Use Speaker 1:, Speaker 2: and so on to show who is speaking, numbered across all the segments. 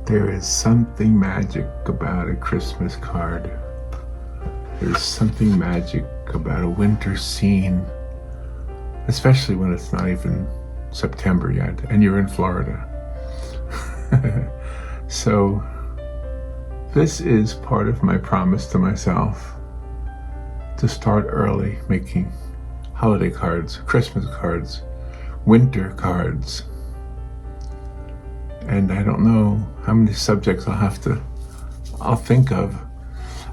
Speaker 1: There is something magic about a Christmas card. There's something magic about a winter scene, especially when it's not even September yet and you're in Florida. So this is part of my promise to myself to start early making holiday cards, Christmas cards, winter cards. And I don't know how many subjects I'll think of.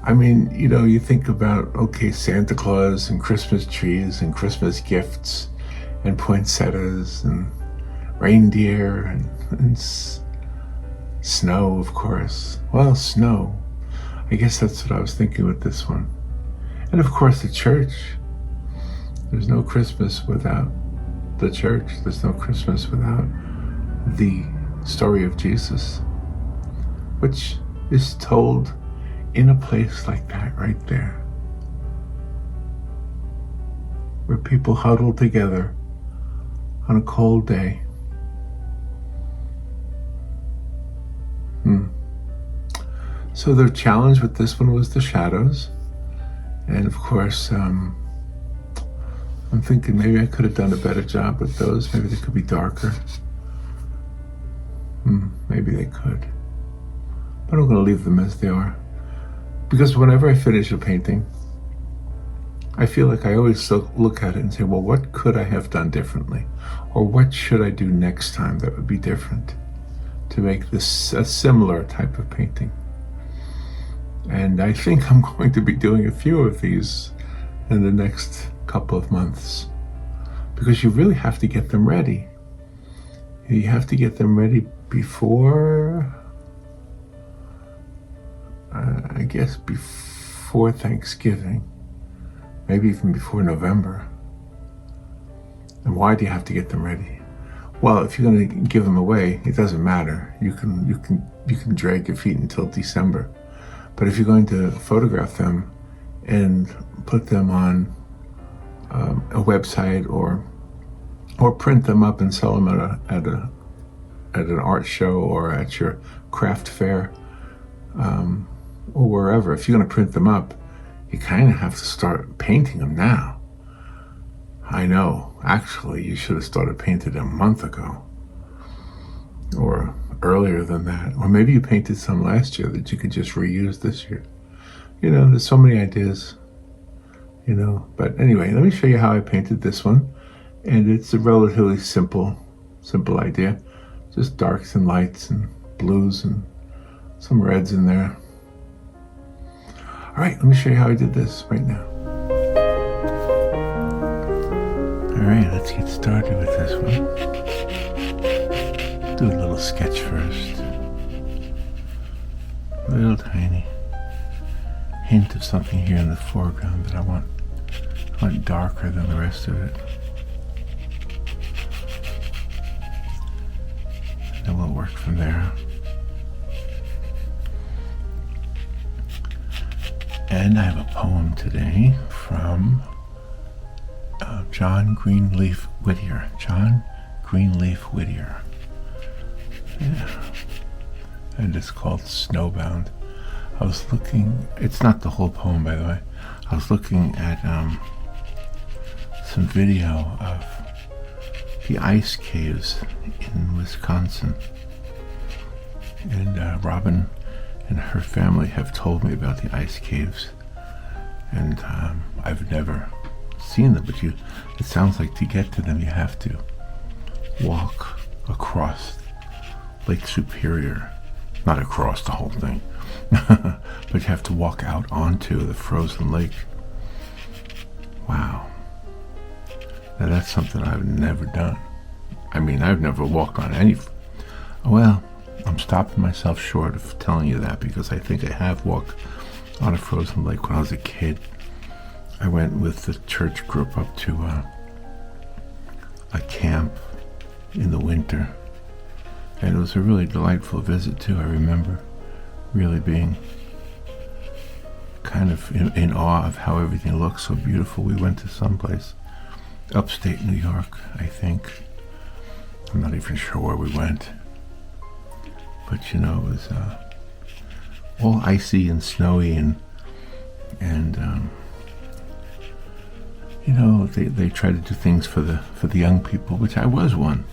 Speaker 1: I mean, you think about, okay, Santa Claus and Christmas trees and Christmas gifts and poinsettias and reindeer and snow, of course. Well, snow. I guess that's what I was thinking with this one. And of course, the church. There's no Christmas without the church. There's no Christmas without the story of Jesus, which is told in a place like that right there, where people huddle together on a cold day. So the challenge with this one was the shadows, and of course I'm thinking maybe I could have done a better job with those. Maybe they could be darker. Maybe they could. But I'm going to leave them as they are. Because whenever I finish a painting, I feel like I always look at it and say, well, what could I have done differently? Or what should I do next time that would be different to make this a similar type of painting? And I think I'm going to be doing a few of these in the next couple of months. Because you really have to get them ready. You have to get them ready before, I guess before Thanksgiving, maybe even before November. And why do you have to get them ready? Well, if you're going to give them away, it doesn't matter. You can drag your feet until December. But if you're going to photograph them and put them on a website or print them up and sell them at an art show or at your craft fair, or wherever, if you're going to print them up, you kind of have to start painting them now. I know, actually, you should have started painting them a month ago, or earlier than that, or maybe you painted some last year that you could just reuse this year. There's so many ideas, but anyway, let me show you how I painted this one. And it's a relatively simple idea. Just darks and lights and blues and some reds in there. All right, let me show you how I did this right now. All right, let's get started with this one. Do a little sketch first. A little tiny hint of something here in the foreground that I want darker than the rest of it. And we'll work from there. And I have a poem today from John Greenleaf Whittier. John Greenleaf Whittier. Yeah. And it's called Snowbound. I was looking, it's not the whole poem, by the way. I was looking at some video of the ice caves in Wisconsin. And Robin and her family have told me about the ice caves. And I've never seen them, but it sounds like to get to them you have to walk across Lake Superior. Not across the whole thing, but you have to walk out onto the frozen lake. Wow. Now that's something I've never done. I mean, I've never walked on any... Well, I'm stopping myself short of telling you that because I think I have walked on a frozen lake when I was a kid. I went with the church group up to a camp in the winter. And it was a really delightful visit too. I remember really being kind of in awe of how everything looked so beautiful. We went to someplace upstate New York, I think. I'm not even sure where we went. But you know, it was all icy and snowy, and you know, they try to do things for the young people, which I was one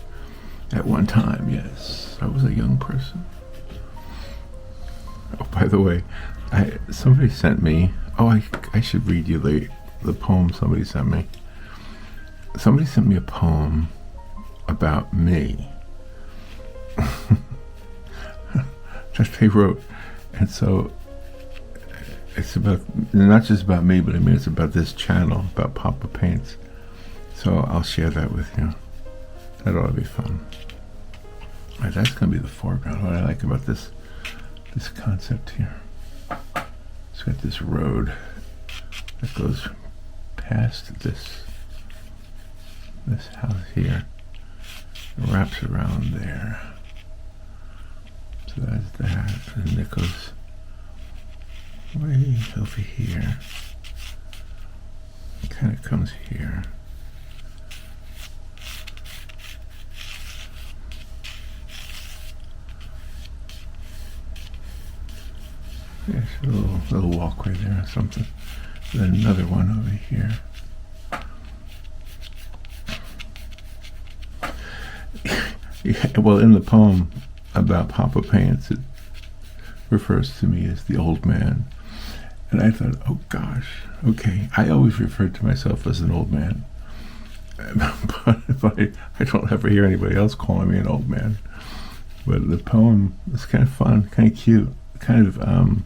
Speaker 1: at one time. Yes, I was a young person. Oh, by the way, somebody sent me. Oh, I should read you the poem somebody sent me. Somebody sent me a poem about me that they wrote, and so it's about, not just about me, but I mean it's about this channel, about Poppa Paints. So I'll share that with you. That ought to be fun. All right, that's going to be the foreground. What I like about this concept here. It's got this road that goes past this house here. It wraps around there. So that's that. And it goes way over here. It kind of comes here. There's a little walkway there or something. Then another one over here. Yeah, well, in the poem about Poppa Paints, it refers to me as the old man. And I thought, oh gosh, okay. I always referred to myself as an old man. But I don't ever hear anybody else calling me an old man. But the poem is kind of fun, kind of cute, kind of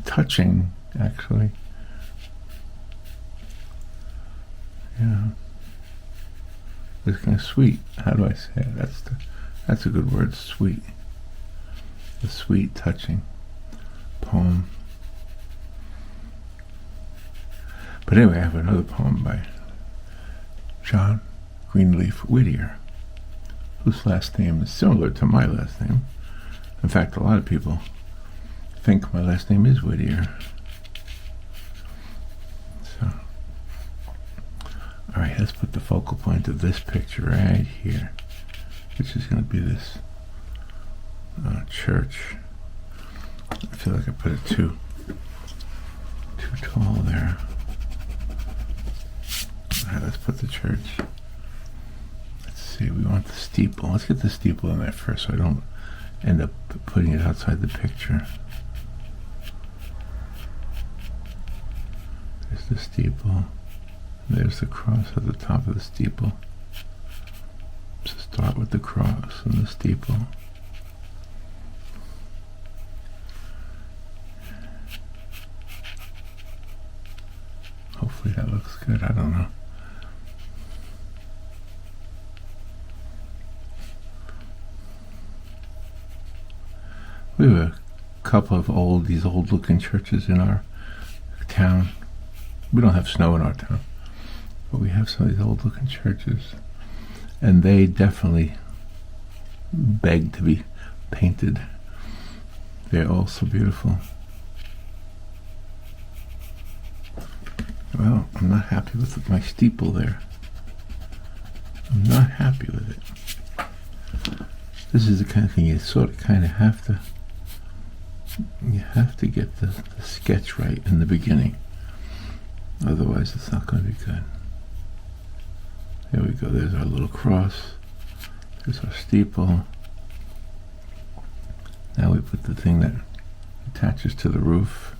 Speaker 1: touching, actually. Yeah. It's kind of sweet. How do I say it? That's a good word, sweet. A sweet, touching poem. But anyway, I have another poem by John Greenleaf Whittier, whose last name is similar to my last name. In fact, a lot of people think my last name is Whittier. So, all right, let's put the focal point of this picture right here, which is going to be this church. I feel like I put it too tall there. All right, let's put the church. Let's see, we want the steeple. Let's get the steeple in there first so I don't end up putting it outside the picture. There's the steeple. There's the cross at the top of the steeple. So start with the cross and the steeple. Hopefully that looks good. I don't know. We have a couple of these old looking churches in our town. We don't have snow in our town, but we have some of these old looking churches, and they definitely beg to be painted. They're all so beautiful. Well, I'm not happy with my steeple there. I'm not happy with it. This is the kind of thing you sort of kind of have to get the sketch right in the beginning. Otherwise, it's not going to be good. There we go. There's our little cross. There's our steeple. Now we put the thing that attaches to the roof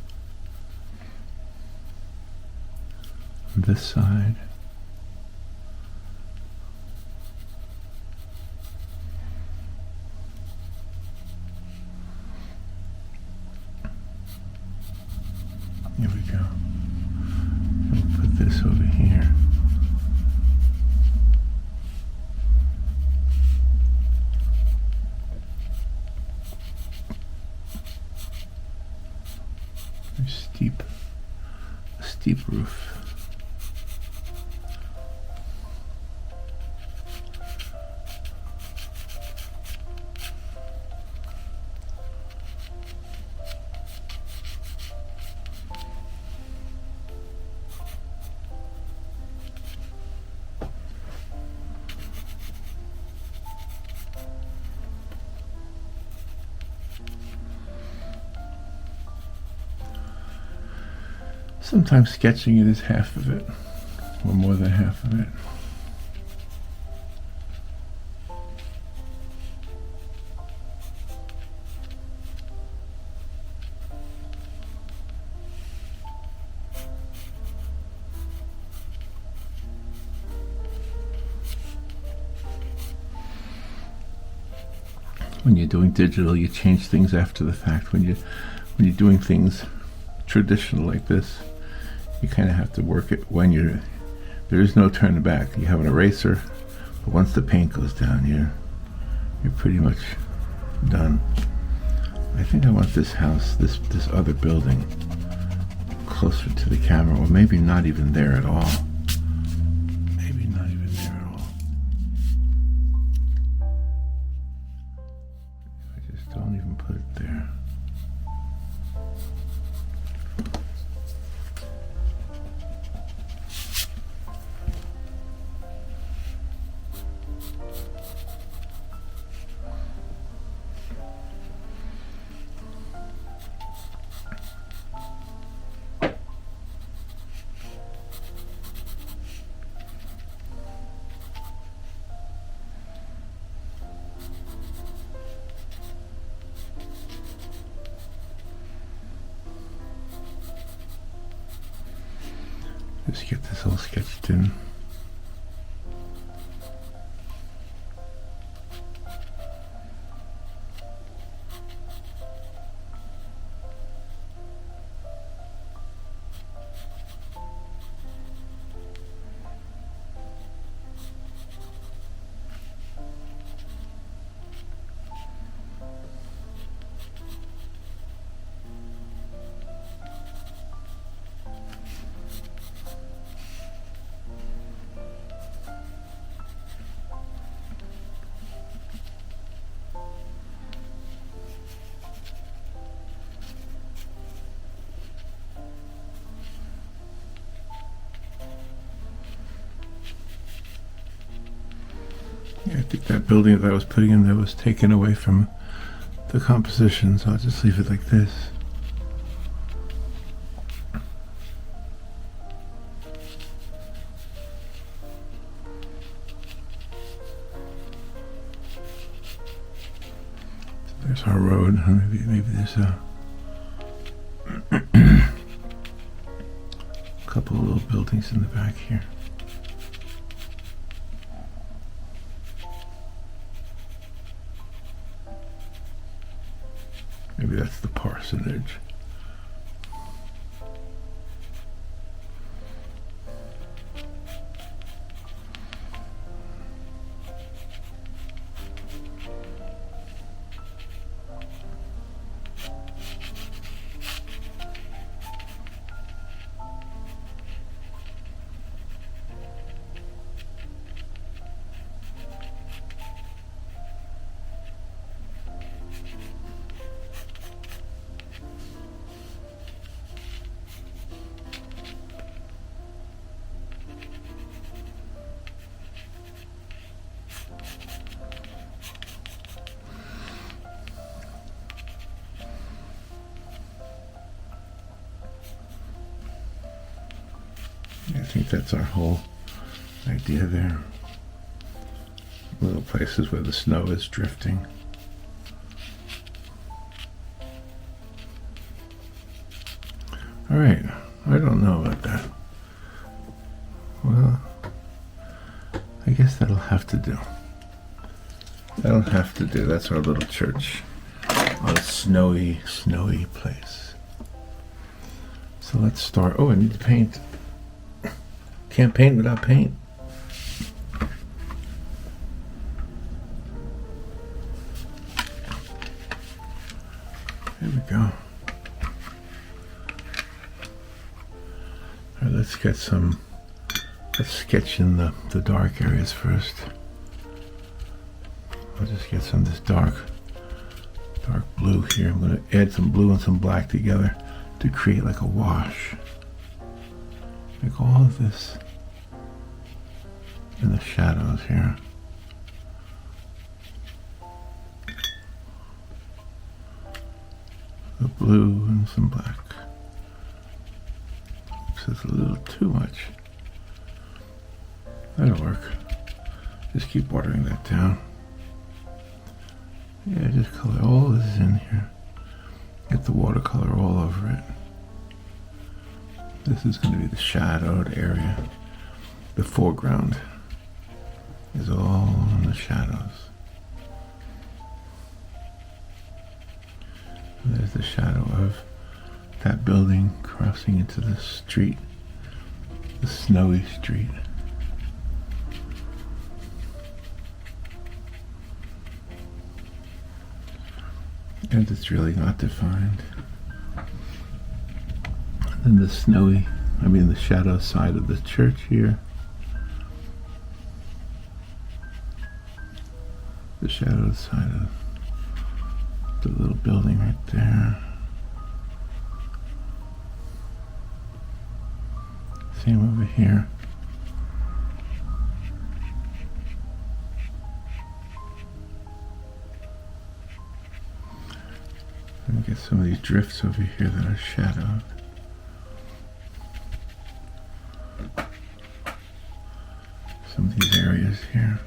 Speaker 1: on this side. Here we go. We'll put this over here. There's a steep roof. Sometimes sketching it is half of it, or more than half of it. When you're doing digital, you change things after the fact. When you're doing things traditional like this, you kind of have to work it when there is no turning back. You have an eraser, but once the paint goes down, you're pretty much done. I think I want this house, this other building, closer to the camera, or maybe not even there at all. Maybe not even there at all. I just don't even put it there. Just get this all sketched in. Yeah, I think that building that I was putting in there was taken away from the composition, so I'll just leave it like this. So there's our road. Maybe there's a couple of little buildings in the back here. Maybe that's the parsonage. I think that's our whole idea there. Little places where the snow is drifting. All right, I don't know about that. Well, I guess that'll have to do. That'll have to do. That's our little church on a snowy, snowy place. So let's start. Oh, I need to paint. Can't paint without paint. There we go. All right, let's sketch in the dark areas first. I'll just get some of this dark blue here. I'm going to add some blue and some black together to create like a wash. Make all of this in the shadows here. The blue and some black. this is a little too much. That'll work. Just keep watering that down. Yeah, just color all this in here. Get the watercolor all over it. This is going to be the shadowed area. The foreground is all in the shadows. And there's the shadow of that building crossing into the street, the snowy street. And it's really not defined. And then the the shadow side of the church here. The shadow side of the little building right there. Same over here. Let me get some of these drifts over here that are shadowed. Some of these areas here.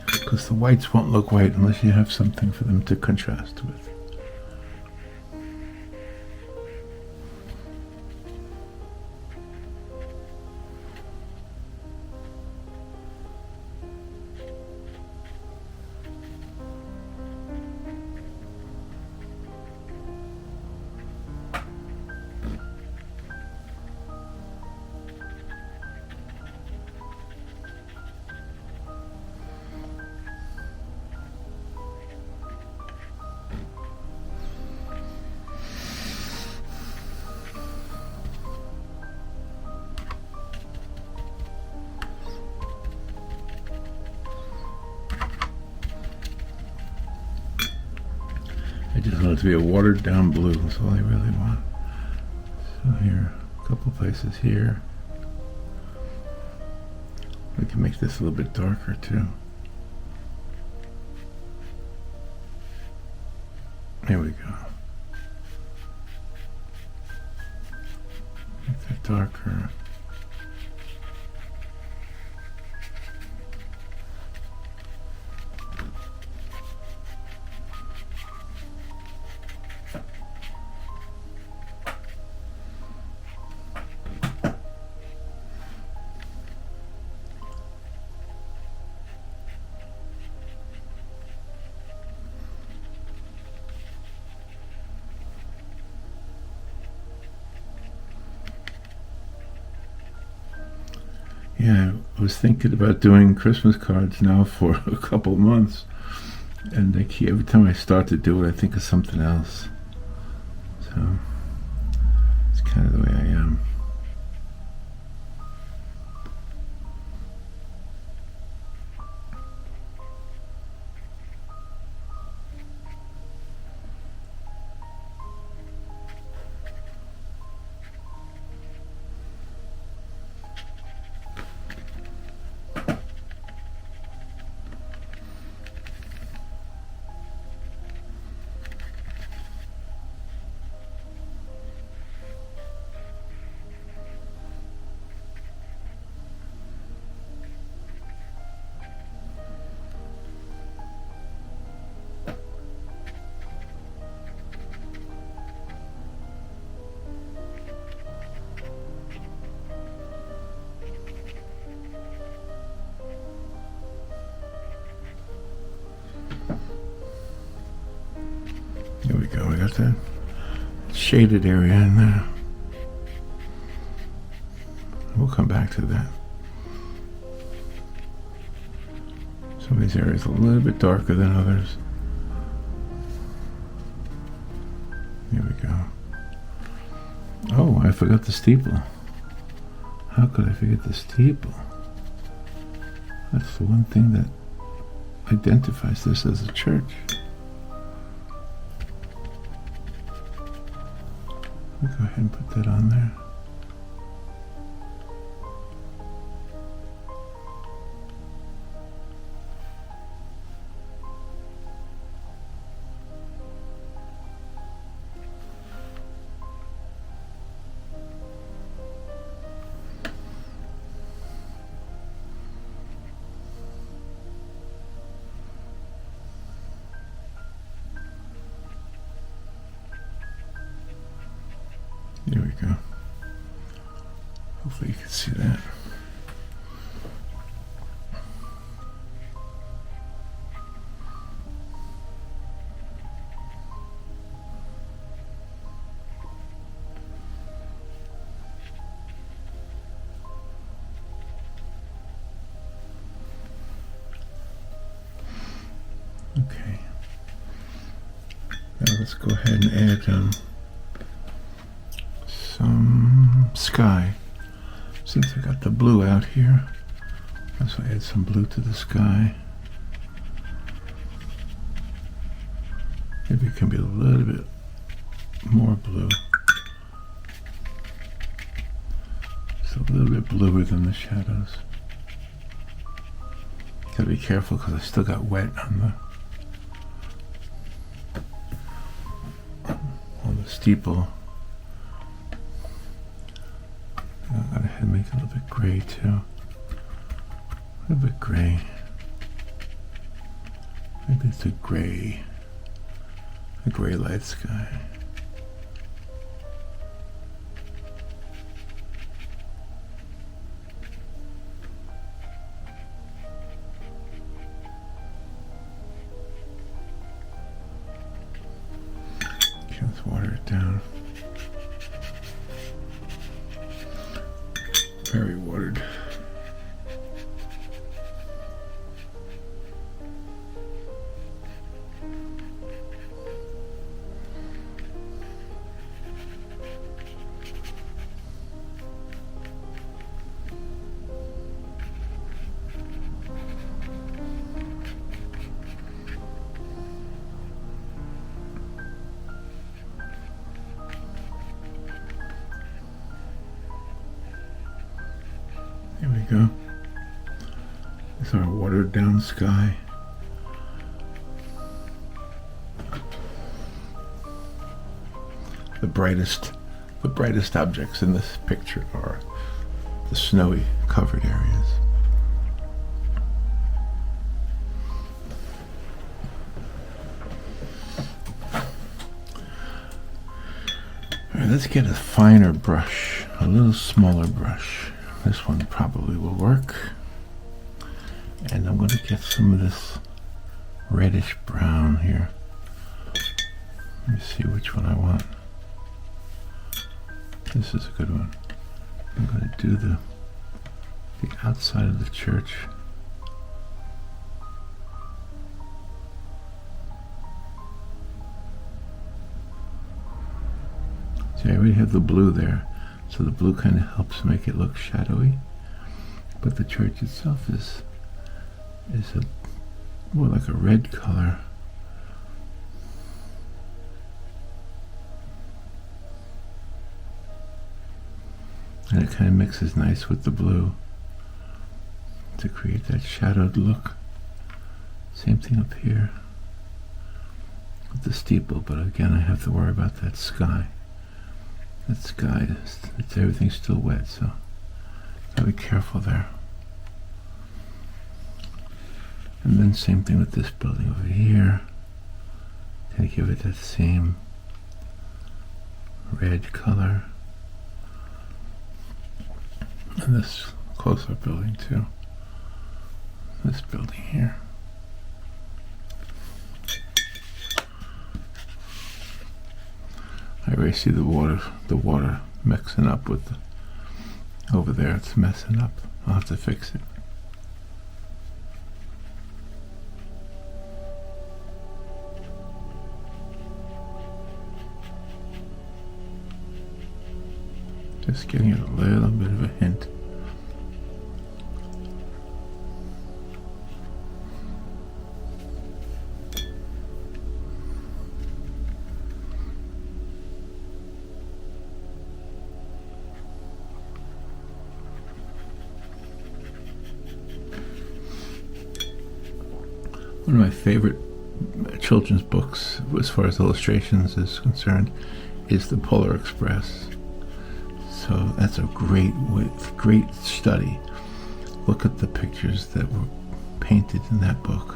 Speaker 1: Because the whites won't look white unless you have something for them to contrast with. I just want it to be a watered down blue, that's all I really want. So here, a couple places here. We can make this a little bit darker too. There we go. Make that darker. Yeah, I was thinking about doing Christmas cards now for a couple months, and every time I start to do it, I think of something else. So it's kind of the way I am. There we go, we got that shaded area in there. We'll come back to that. Some of these areas are a little bit darker than others. There we go. Oh, I forgot the steeple. How could I forget the steeple? That's the one thing that identifies this as a church. We'll go ahead and put that on there. There we go. Hopefully you can see that. Okay. Now let's go ahead and add some sky. Since I got the blue out here, let's add some blue to the sky. Maybe it can be a little bit more blue. Just a little bit bluer than the shadows. Gotta be careful because I still got wet on the steeple. I'll go ahead and make it a little bit gray too. A little bit gray. Maybe it's a gray light sky. Okay, let's water it down. Very watered. There we go. It's our watered down sky. The brightest objects in this picture are the snowy covered areas. All right, let's get a finer brush, a little smaller brush. This one probably will work. And I'm going to get some of this reddish brown here. Let me see which one I want. This is a good one. I'm going to do the outside of the church. See, I already have the blue there. So the blue kind of helps make it look shadowy, but the church itself is more like a red color. And it kind of mixes nice with the blue to create that shadowed look. Same thing up here with the steeple, but again I have to worry about that sky. That sky, everything's still wet, so gotta be careful there. And then same thing with this building over here. Kind of give it that same red color. And this close-up building too. This building here. I already see the water mixing up with over there. It's messing up. I'll have to fix it. Just getting a little bit of a hint. One of my favorite children's books, as far as illustrations is concerned, is The Polar Express. So that's a great study. Look at the pictures that were painted in that book.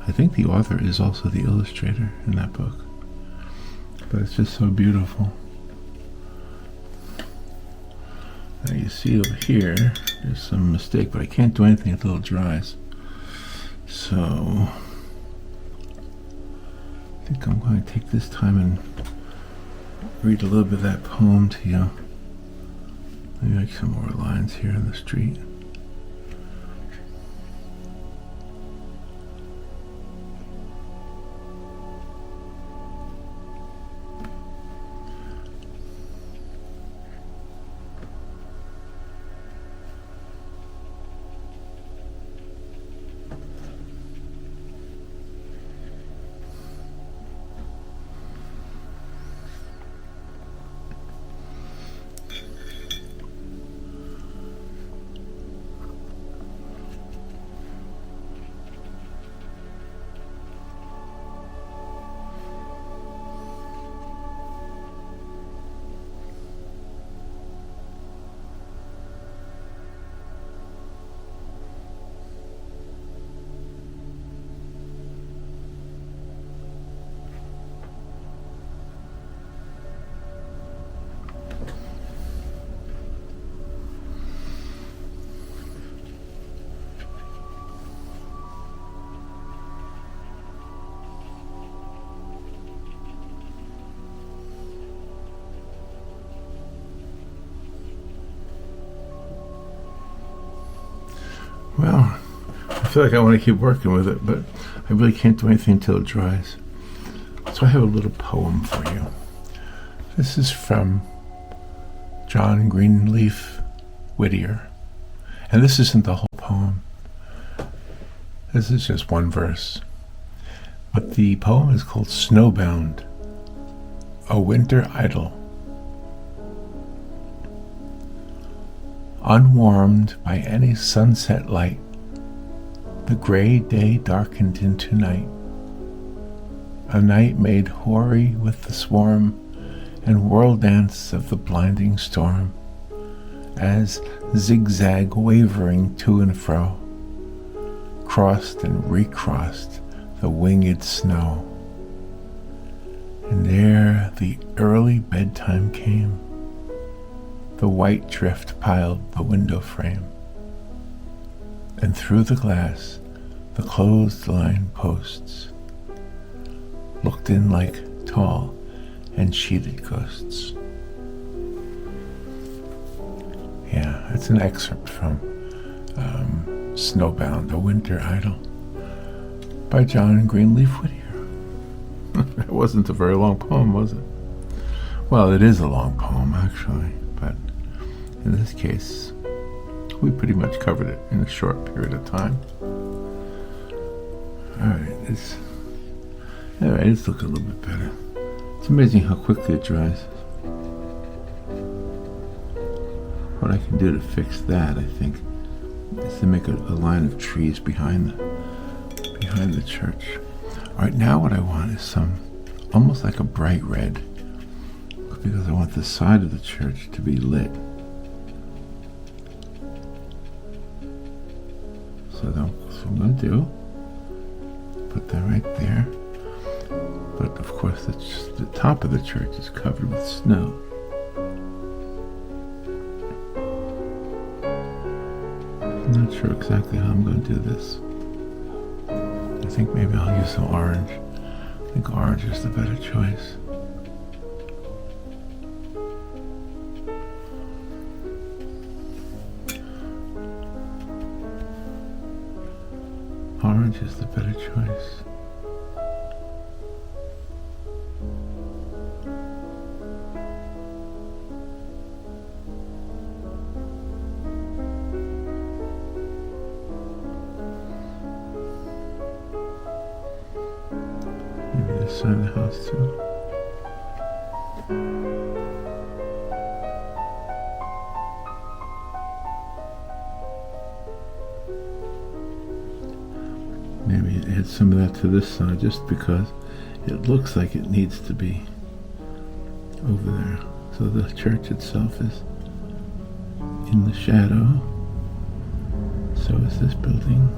Speaker 1: I think the author is also the illustrator in that book. But it's just so beautiful. Now you see over here, there's some mistake, but I can't do anything until it dries. So I think I'm going to take this time and read a little bit of that poem to you. Maybe make some more lines here in the street. Well, I feel like I want to keep working with it, but I really can't do anything until it dries. So I have a little poem for you. This is from John Greenleaf Whittier. And this isn't the whole poem. This is just one verse. But the poem is called Snowbound, a Winter Idyll. Unwarmed by any sunset light, the gray day darkened into night, a night made hoary with the swarm and whirl dance of the blinding storm, as zigzag wavering to and fro, crossed and recrossed the winged snow. And ere the early bedtime came, the white drift piled the window frame, and through the glass the clothesline posts looked in like tall and sheeted ghosts. Yeah, it's an excerpt from Snowbound, a Winter Idyll by John Greenleaf Whittier. It wasn't a very long poem, was it? Well, it is a long poem, actually, but in this case, we pretty much covered it in a short period of time. Alright, it's looking a little bit better. It's amazing how quickly it dries. What I can do to fix that, I think, is to make a line of trees behind the church. Alright, now what I want is some, almost like a bright red, because I want the side of the church to be lit. So that's what I'm going to do. Put that right there. But of course, the top of the church is covered with snow. I'm not sure exactly how I'm going to do this. I think maybe I'll use some orange. I think orange is the better choice. Orange is the better choice. Maybe this side of the house too. Maybe add some of that to this side just because it looks like it needs to be over there. So the church itself is in the shadow. So is this building.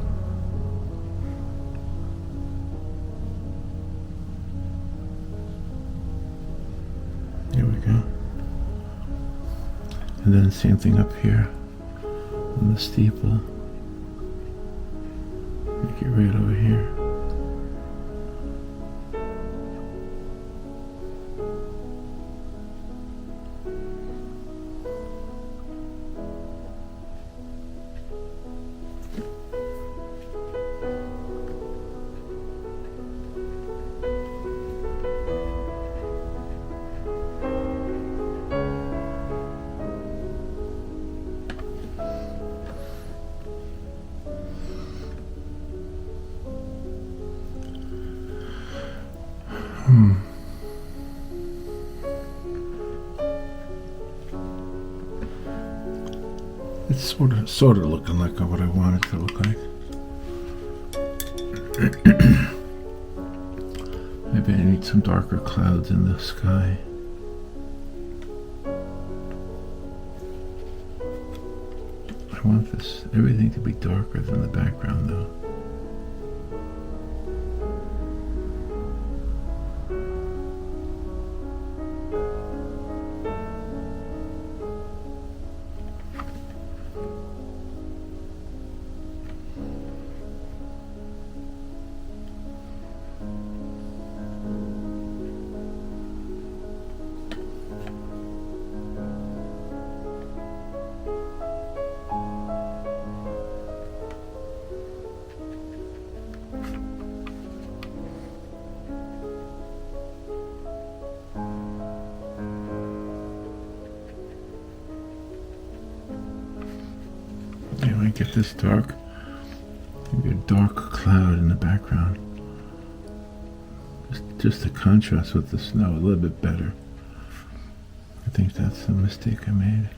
Speaker 1: There we go. And then same thing up here on the steeple. Make it right over here. It's sort of looking like what I want it to look like. Maybe I need some darker clouds in the sky. I want everything to be darker than the background though. Anyway, get this dark, maybe a dark cloud in the background. Just to contrast with the snow a little bit better. I think that's a mistake I made.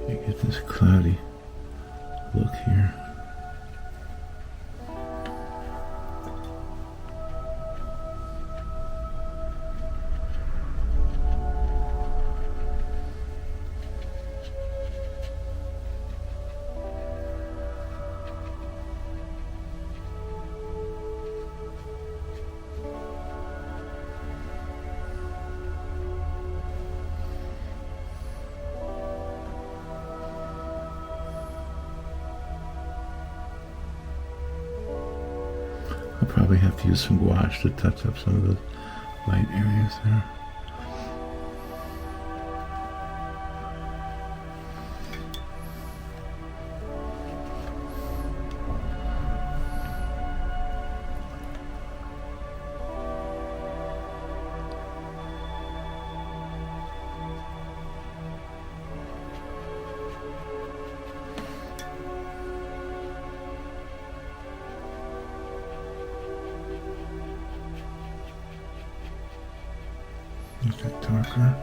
Speaker 1: You get this cloudy look here. I'll probably have to use some gouache to touch up some of the light areas there. Make it darker.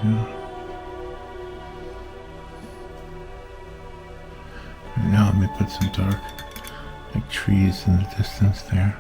Speaker 1: go. And now let me put some dark, like trees in the distance there.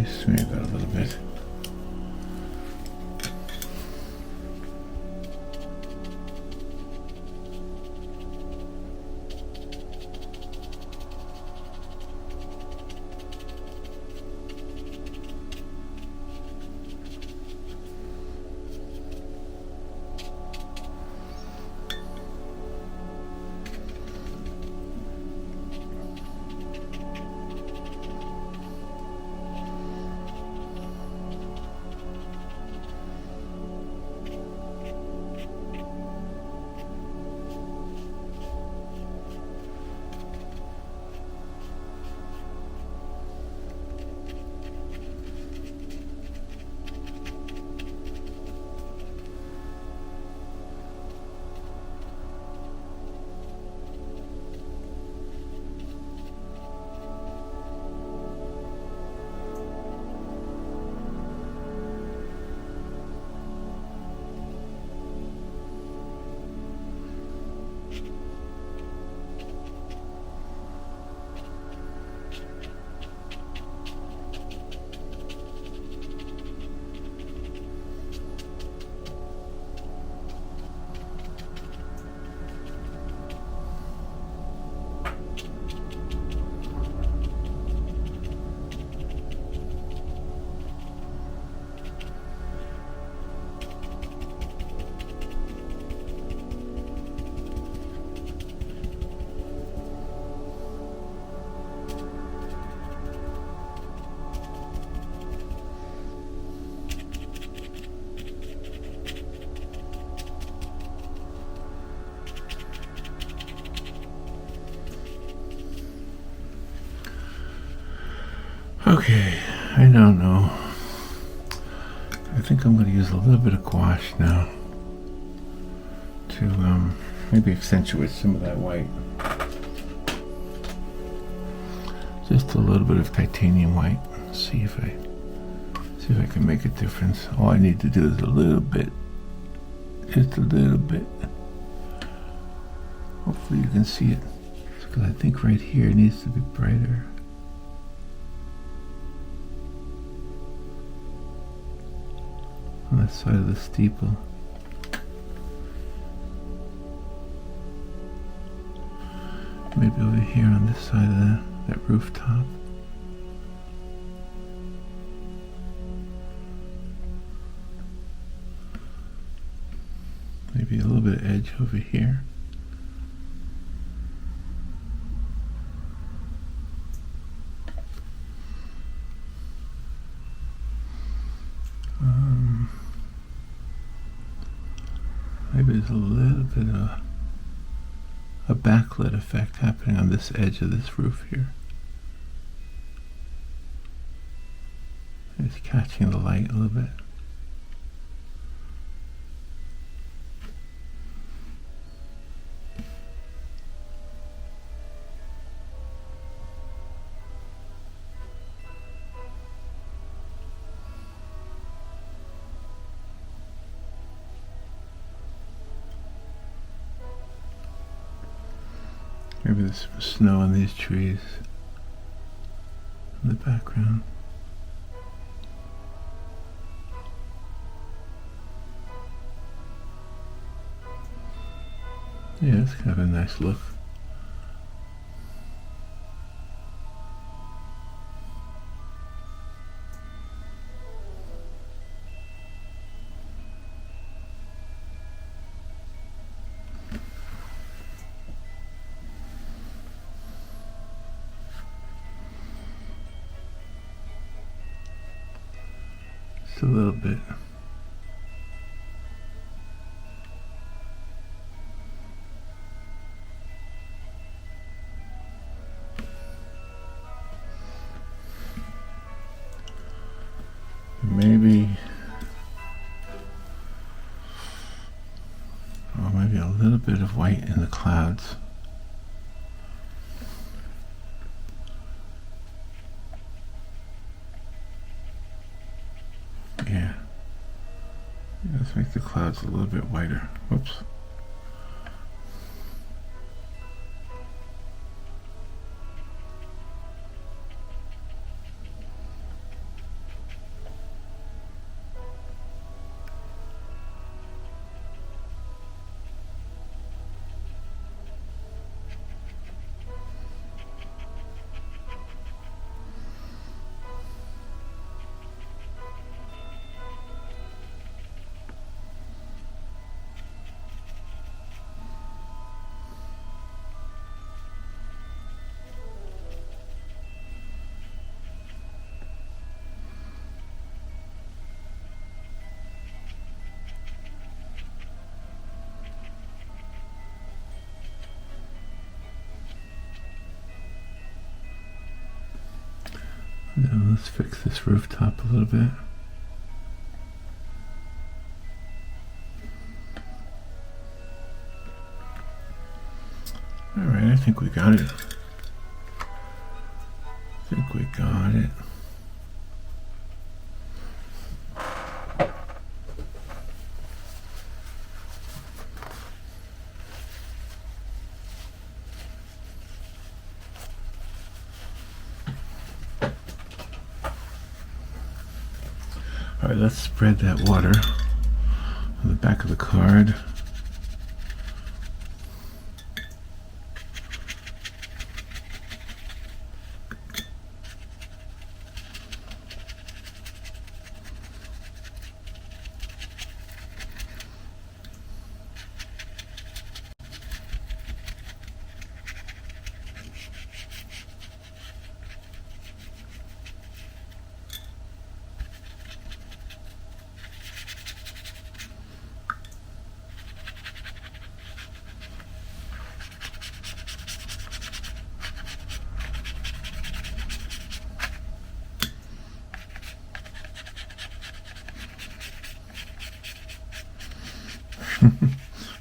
Speaker 1: me smear that a little bit. Okay, I don't know. I think I'm going to use a little bit of gouache now to maybe accentuate some of that white. Just a little bit of titanium white. See if I can make a difference. All I need to do is a little bit, just a little bit. Hopefully you can see it, because I think right here it needs to be brighter. On that side of the steeple. Maybe over here on this side of that rooftop. Maybe a little bit of edge over here. Maybe there's a little bit of a backlit effect happening on this edge of this roof here. It's catching the light a little bit. Maybe there's some snow on these trees in the background. Yeah, it's kind of a nice look. Just a little bit. Maybe a little bit of white in the clouds. Yeah. Let's make the clouds a little bit whiter. Whoops. Now let's fix this rooftop a little bit. Alright, I think we got it. Alright, let's spread that water on the back of the card.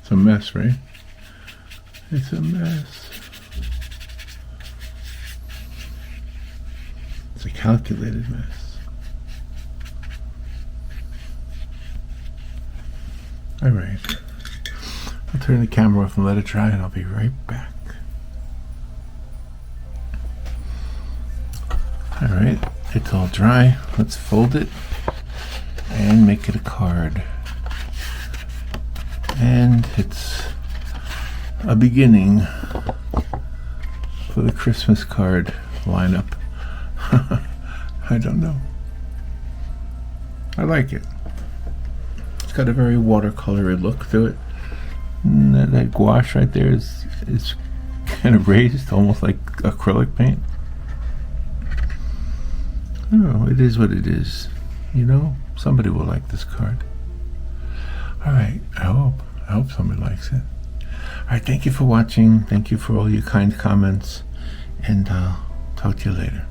Speaker 1: It's a mess, right? It's a mess. It's a calculated mess. All right. I'll turn the camera off and let it dry, and I'll be right back. All right, it's all dry. Let's fold it and make it a card. And it's a beginning for the Christmas card lineup. I don't know. I like it. It's got a very watercolory look to it. And that gouache right there is kind of raised, almost like acrylic paint. Oh, it is what it is. You know, somebody will like this card. All right, I hope somebody likes it. All right, thank you for watching. Thank you for all your kind comments, and I'll talk to you later.